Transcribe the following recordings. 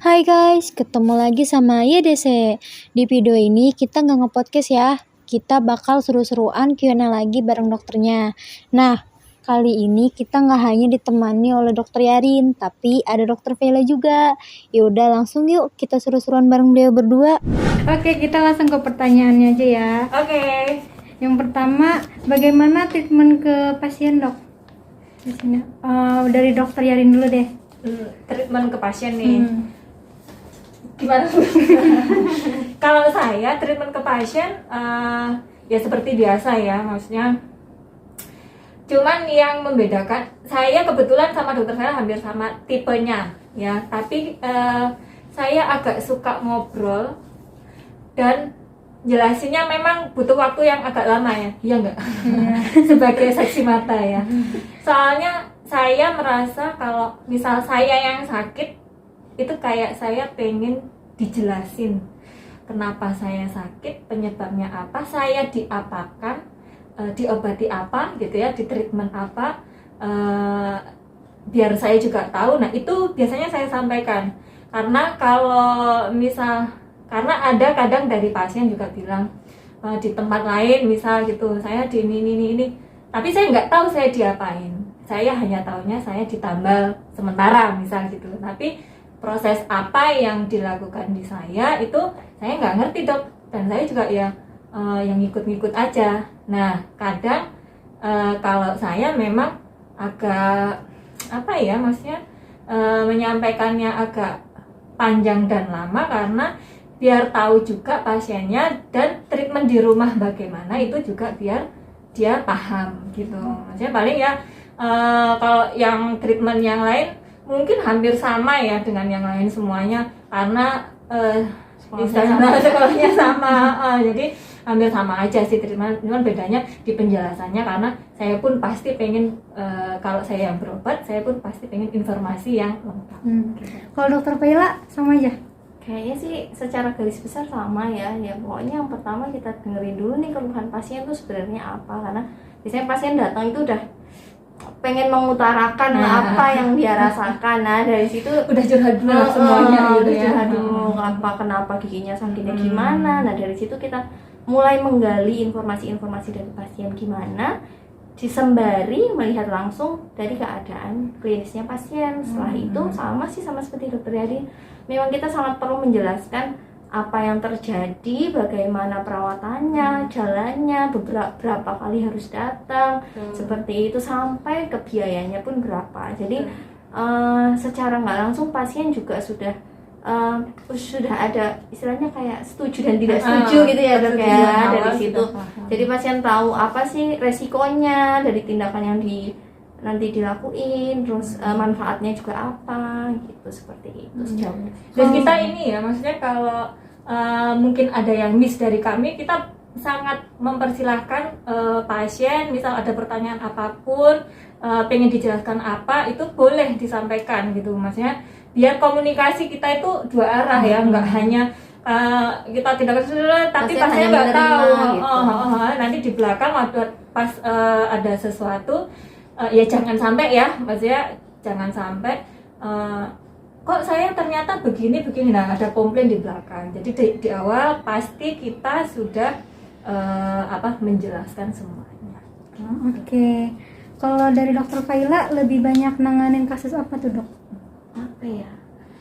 Hai guys, ketemu lagi sama YDC. Di video ini kita nggak nge-podcast ya. Kita bakal seru-seruan Q&A lagi bareng dokternya. Nah, kali ini kita nggak hanya ditemani oleh dokter Yarin, tapi ada dokter Vela juga. Yaudah langsung yuk kita seru-seruan bareng beliau berdua. Oke, kita langsung ke pertanyaannya aja ya. Oke. Yang pertama, bagaimana treatment ke pasien dok? Di sini, dari dokter Yarin dulu deh. Treatment ke pasien nih. Gimana? Kalau saya treatment ke pasien ya seperti biasa ya, maksudnya cuman yang membedakan saya kebetulan sama dokter saya hampir sama tipenya ya, tapi saya agak suka ngobrol dan jelasinnya memang butuh waktu yang agak lama ya, iya enggak? Sebagai saksi mata ya. Soalnya saya merasa kalau misal saya yang sakit itu kayak saya pengen dijelasin kenapa saya sakit, penyebabnya apa, saya diapakan, diobati apa gitu ya, di treatment apa, biar saya juga tahu. Nah itu biasanya saya sampaikan, karena kalau misal, karena ada kadang dari pasien juga bilang di tempat lain misal gitu, saya di ini, tapi saya nggak tahu saya diapain, saya hanya taunya saya ditambal sementara misal gitu, tapi proses apa yang dilakukan di saya itu saya nggak ngerti dok, dan saya juga ya yang ngikut-ngikut aja. Nah kadang kalau saya memang agak apa ya, maksudnya menyampaikannya agak panjang dan lama karena biar tahu juga pasiennya, dan treatment di rumah bagaimana itu juga biar dia paham gitu. Maksudnya paling ya kalau yang treatment yang lain mungkin hampir sama ya dengan yang lain semuanya, karena sekolahnya sama, jadi hampir sama aja sih treatment, cuman bedanya di penjelasannya, karena saya pun pasti pengen kalau saya yang berobat, saya pun pasti pengen informasi yang lengkap. Kalau dokter Vela sama aja? Kayaknya sih secara garis besar sama ya. Ya pokoknya yang pertama kita dengerin dulu nih keluhan pasien itu sebenarnya apa, karena biasanya pasien datang itu udah pengen mengutarakan apa yang dia rasakan. Nah dari situ udah curhat dulu semuanya gitu ya. Curhat dulu kenapa giginya sakitnya gimana. Nah dari situ kita mulai menggali informasi-informasi dari pasien gimana, disembari melihat langsung dari keadaan klinisnya pasien. Setelah itu sama seperti dokter Yadi, memang kita sangat perlu menjelaskan apa yang terjadi, bagaimana perawatannya, jalannya, berapa kali harus datang, seperti itu, sampai ke biayanya pun berapa. Jadi secara nggak langsung pasien juga sudah ada istilahnya kayak setuju dan tidak setuju gitu ya dok ya, dari situ. Jadi pasien tahu apa sih resikonya dari tindakan yang nanti dilakuin, terus manfaatnya juga apa gitu, seperti itu sejauh. Dan kita ini ya, maksudnya kalau mungkin ada yang miss dari kami, kita sangat mempersilahkan pasien misal ada pertanyaan apapun, pengen dijelaskan apa, itu boleh disampaikan gitu, maksudnya biar komunikasi kita itu dua arah ya, nggak hanya kita tidak tapi pasien nggak tahu gitu. Nanti di belakang pas ada sesuatu ya jangan sampai ya, maksudnya jangan sampai kok saya ternyata begini, nah ada komplain di belakang. Jadi di awal pasti kita sudah menjelaskan semuanya. Oke. Kalau dari dokter Faila lebih banyak nanganin kasus apa tuh dok? Apa ya?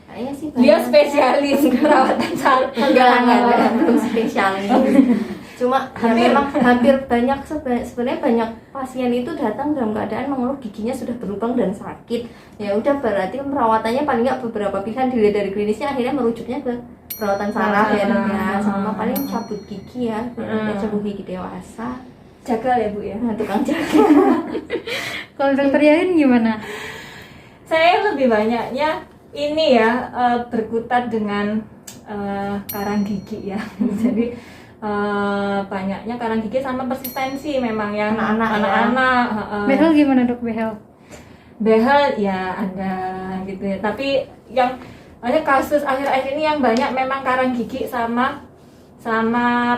Kayaknya sih dia spesialis perawatan saraf. Enggak, belum spesialis. Cuma memang hampir banyak sebenarnya banyak pasien itu datang dalam keadaan mengeluh giginya sudah berlubang dan sakit. Ya udah, berarti perawatannya paling nggak beberapa pilihan dilihat dari klinisnya, akhirnya merujuknya ke perawatan saraf ya dok ya, sama paling cabut gigi ya, cabut gigi dewasa. Jagal ya bu ya, tukang jaga. Kalau dokter Yarin gimana? Saya lebih banyaknya ini ya, berkutat dengan karang gigi ya. Jadi banyaknya karang gigi sama persistensi memang yang anak-anak. Behel gimana dok, behel? Behel ya ada gitu ya, tapi yang banyak kasus akhir-akhir ini yang banyak memang karang gigi sama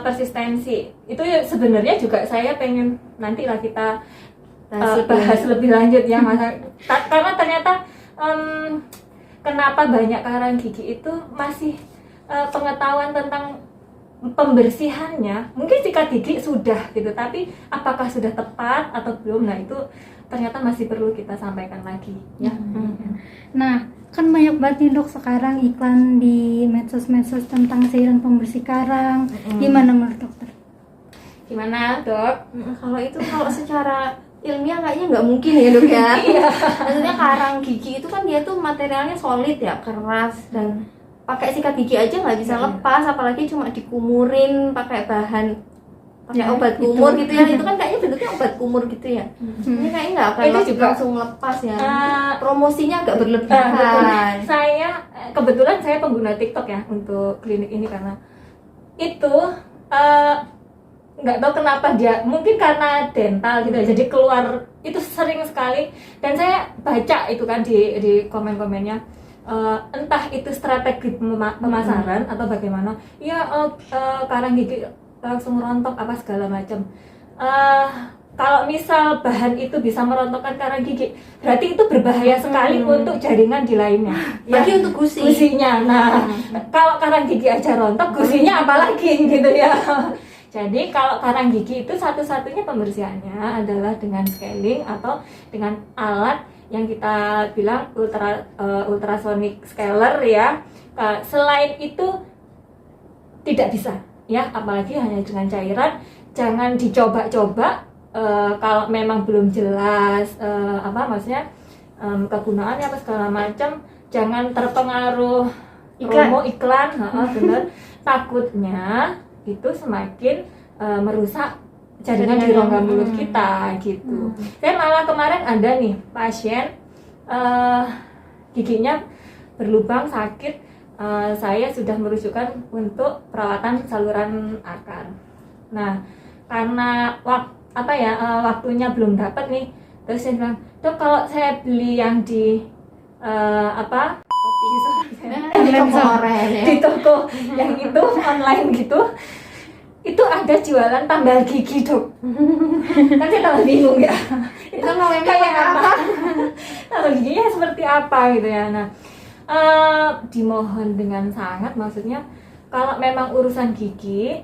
persistensi. Itu ya sebenarnya juga saya pengen nanti lah kita bahas lebih lanjut ya, karena ternyata kenapa banyak karang gigi itu masih pengetahuan tentang pembersihannya, mungkin sikat gigi sudah gitu, tapi apakah sudah tepat atau belum, nah itu ternyata masih perlu kita sampaikan lagi ya. Nah, kan banyak banget nih dok sekarang iklan di medsos-medsos tentang cairan pembersih karang. Gimana menurut dokter? Gimana dok? Kalau secara ilmiah kayaknya nggak mungkin ya dok ya. Maksudnya karang gigi itu kan dia tuh materialnya solid ya, keras, dan pakai sikat gigi aja nggak bisa lepas, apalagi cuma dikumurin pakai obat kumur gitu ya. Itu kan kayaknya bentuknya obat kumur gitu ya. Ini kayaknya nggak akan Itu juga langsung lepas ya. Promosinya agak berlebihan. Saya kebetulan saya pengguna TikTok ya untuk klinik ini, karena itu nggak tahu kenapa dia, mungkin karena dental gitu ya, jadi keluar itu sering sekali, dan saya baca itu kan di komen-komennya, entah itu strategi pemasaran atau bagaimana ya, karang gigi langsung rontok apa segala macam. Kalau misal bahan itu bisa merontokkan karang gigi, berarti itu berbahaya sekali untuk jaringan di lainnya. Bagi untuk gusinya. Nah, kalau karang gigi aja rontok, gusinya apalagi gitu ya. Jadi kalau karang gigi itu satu-satunya pembersihannya adalah dengan scaling atau dengan alat yang kita bilang ultrasonic scaler ya. Selain itu tidak bisa ya, apalagi hanya dengan cairan. Jangan dicoba-coba kalau memang belum jelas maksudnya kegunaannya apa segala macam. Jangan terpengaruh promo iklan, bener. Takutnya itu semakin merusak jaringan di rongga mulut kita gitu. Saya malah kemarin ada nih pasien giginya berlubang sakit, saya sudah merujukkan untuk perawatan saluran akar. Nah, karena waktunya belum dapat nih, terus saya bilang, dok kalau saya beli yang di di toko yang itu online gitu, itu ada jualan tambal gigi dok. Kan saya tambah bingung ya, itu kayak apa? Tambal giginya seperti apa gitu ya. Nah, dimohon dengan sangat, maksudnya kalau memang urusan gigi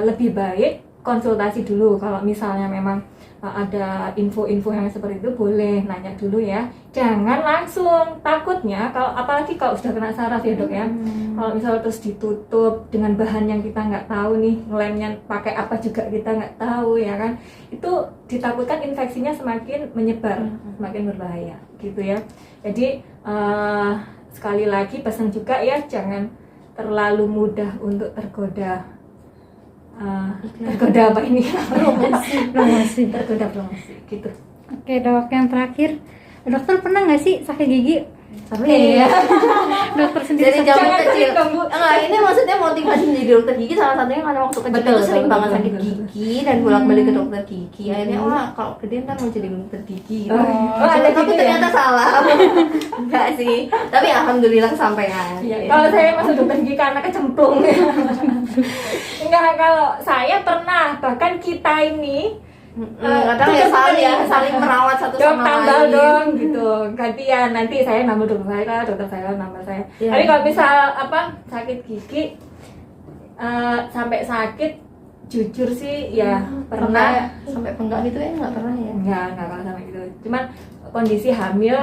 lebih baik konsultasi dulu. Kalau misalnya memang ada info-info yang seperti itu, boleh nanya dulu ya, jangan langsung. Takutnya kalau apalagi kalau sudah kena saraf ya dok ya, kalau misalnya terus ditutup dengan bahan yang kita nggak tahu nih, ngelemnya pakai apa juga kita nggak tahu ya kan, itu ditakutkan infeksinya semakin menyebar, semakin berbahaya gitu ya. Jadi sekali lagi pesan juga ya, jangan terlalu mudah untuk tergoda apa ini tergoda promosi gitu. Oke dok, yang terakhir, dokter pernah nggak sih sakit gigi? Sering ya. Dokter sendiri Dari zaman kecil. Enggak, ini maksudnya motivasi menjadi dokter gigi salah satunya karena waktu kecil itu sering banget sakit gigi dan bolak-balik ke dokter gigi. Akhirnya kalau gede ntar mau jadi dokter gigi gitu. Tapi ternyata salah. Enggak sih. Tapi alhamdulillah kesampaian. Kalau saya masuk dokter gigi karena kecemplung. Enggak, kalau saya pernah, bahkan kita ini kadang ya saling merawat satu sama lain. Tambal dong gitu, gantian, nanti saya nambah dokter saya nambah saya. Tapi kalau misal sakit gigi sampai sakit, jujur sih ya pernah sampai bengkak gitu ya, nggak pernah ya. Enggak kalau sampai gitu, cuman kondisi hamil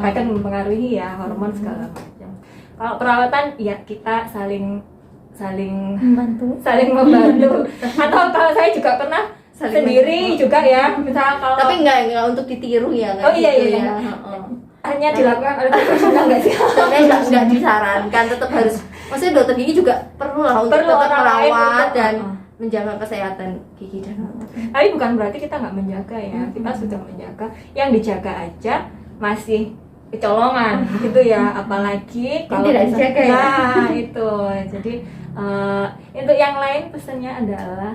kadang mempengaruhi ya, hormon segala macam. Kalau perawatan ya kita saling membantu. Atau kalau saya juga pernah sendiri juga ya, misal kalau tapi nggak untuk ditiru ya. Iya. Hanya dilakukan oleh profesional nggak sih? Sebenarnya nggak disarankan, tetap harus. Maksudnya dokter gigi juga perlu lah untuk tetap merawat dan menjaga kesehatan gigi dan tapi bukan berarti kita nggak menjaga ya, kita sudah menjaga. Yang dijaga aja masih kecolongan gitu ya, apalagi kalau tidak dijaga ya. Nah itu, jadi untuk yang lain pesannya adalah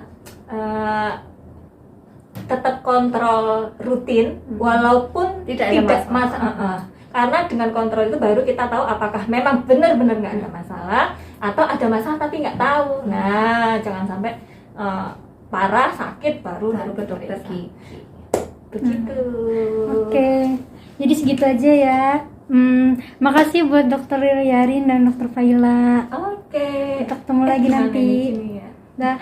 tetap kontrol rutin walaupun tidak masalah. Karena dengan kontrol itu baru kita tahu apakah memang benar-benar nggak ada masalah atau ada masalah tapi nggak tahu. Nah, jangan sampai parah sakit baru ke dokter gigi. Begitu. Oke. Jadi segitu aja ya. Makasih buat dokter Yarin dan dokter Faila. Oke. Kita ketemu lagi Gimana nanti. di sini ya? Dah.